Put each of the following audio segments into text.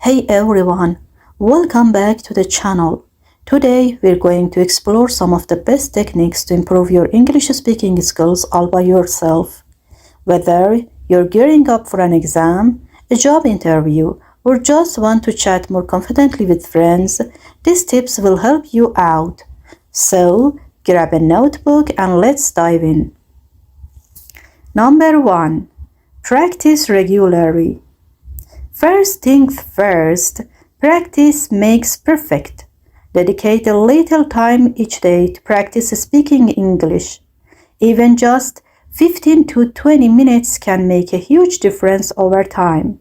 Hey everyone, welcome back to the channel. Today we're going to explore some of the best techniques to improve your English speaking skills all by yourself. Whether you're gearing up for an exam, a job interview, or just want to chat more confidently with friends, these tips will help you out. So, grab a notebook and let's dive in. Number 1. Practice regularly. First things first, practice makes perfect. Dedicate a little time each day to practice speaking English. Even just 15 to 20 minutes can make a huge difference over time.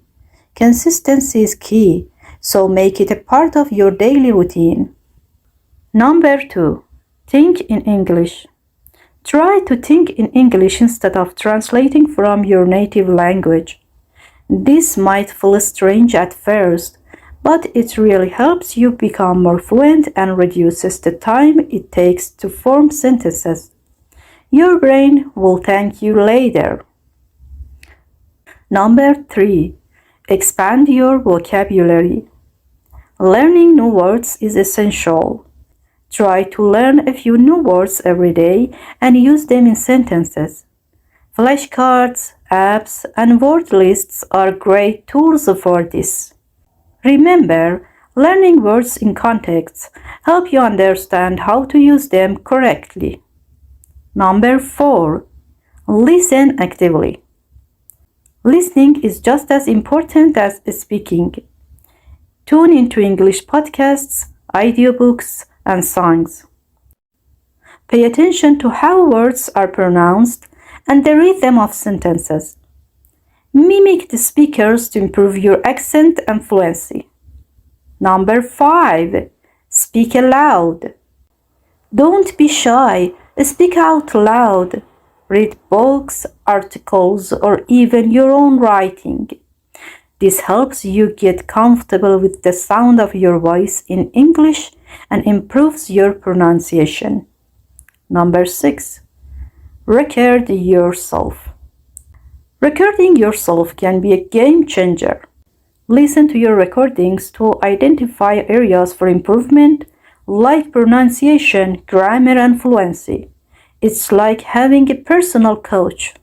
Consistency is key, so make it a part of your daily routine. Number 2. Think in English. Try to think in English instead of translating from your native language. This might feel strange at first, but it really helps you become more fluent and reduces the time it takes to form sentences. Your brain will thank you later. Number 3. Expand your vocabulary. Learning new words is essential. Try to learn a few new words every day and use them in sentences. Flashcards, apps, and word lists are great tools for this. Remember, learning words in context help you understand how to use them correctly. Number 4. Listen actively. Listening is just as important as speaking. Tune into English podcasts, audiobooks, and songs. Pay attention to how words are pronounced and the rhythm of sentences. Mimic the speakers to improve your accent and fluency. Number 5. Speak aloud. Don't be shy. Speak out loud. Read books, articles, or even your own writing. This helps you get comfortable with the sound of your voice in English and improves your pronunciation. Number 6. Record yourself. Recording yourself can be a game changer. Listen to your recordings to identify areas for improvement, like pronunciation, grammar, and fluency. It's like having a personal coach.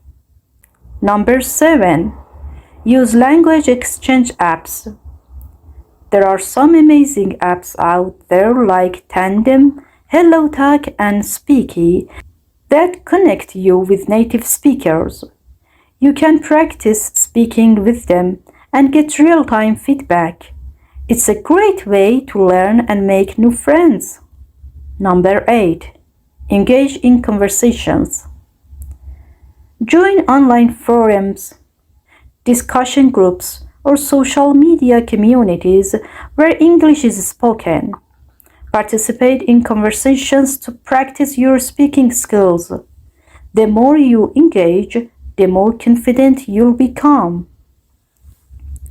Number 7. Use language exchange apps. There are some amazing apps out there like Tandem, HelloTalk, and Speaky that connect you with native speakers. You can practice speaking with them and get real-time feedback. It's a great way to learn and make new friends. Number 8. Engage in conversations. Join online forums, discussion groups, or social media communities where English is spoken. Participate in conversations to practice your speaking skills. The more you engage, the more confident you'll become.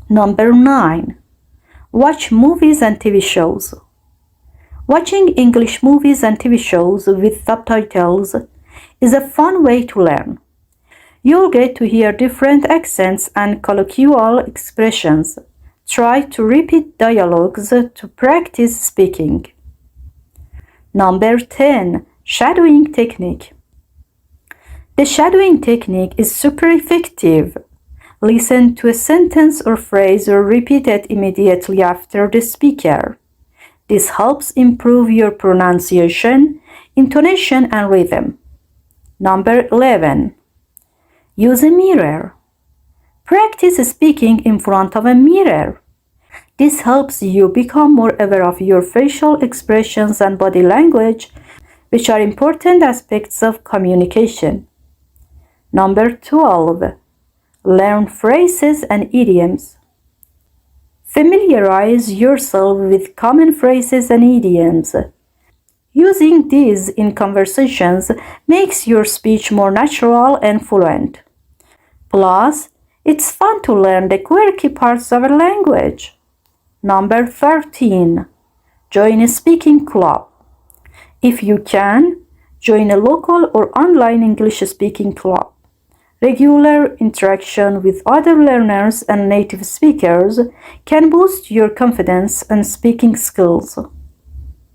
Number 9. Watch movies and TV shows. Watching English movies and TV shows with subtitles is a fun way to learn. You'll get to hear different accents and colloquial expressions. Try to repeat dialogues to practice speaking. Number 10. Shadowing technique. The shadowing technique is super effective. Listen to a sentence or phrase or repeat it immediately after the speaker. This helps improve your pronunciation, intonation, and rhythm. Number 11. Use a mirror. Practice speaking in front of a mirror. This helps you become more aware of your facial expressions and body language, which are important aspects of communication. Number 12. Learn phrases and idioms. Familiarize yourself with common phrases and idioms. Using these in conversations makes your speech more natural and fluent. Plus, it's fun to learn the quirky parts of a language. Number 13. Join a speaking club. If you can, join a local or online English speaking club. Regular interaction with other learners and native speakers can boost your confidence and speaking skills.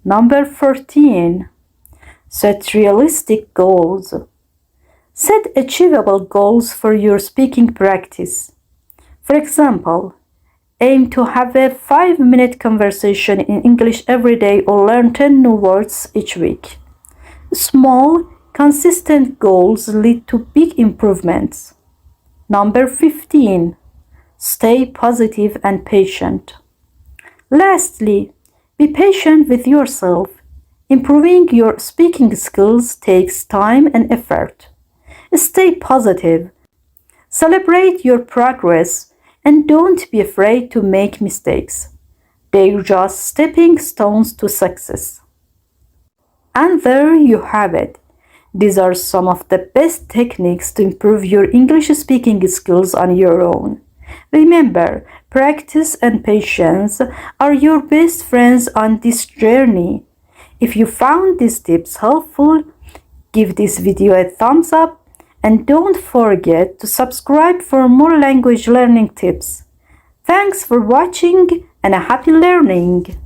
Number 14. Set realistic goals. Set achievable goals for your speaking practice. For example, aim to have a 5-minute conversation in English every day or learn 10 new words each week. Small, consistent goals lead to big improvements. Number 15. Stay positive and patient. Lastly, be patient with yourself. Improving your speaking skills takes time and effort. Stay positive. Celebrate your progress and don't be afraid to make mistakes. They're just stepping stones to success. And there you have it. These are some of the best techniques to improve your English speaking skills on your own. Remember, practice and patience are your best friends on this journey. If you found these tips helpful, give this video a thumbs up and don't forget to subscribe for more language learning tips. Thanks for watching and happy learning!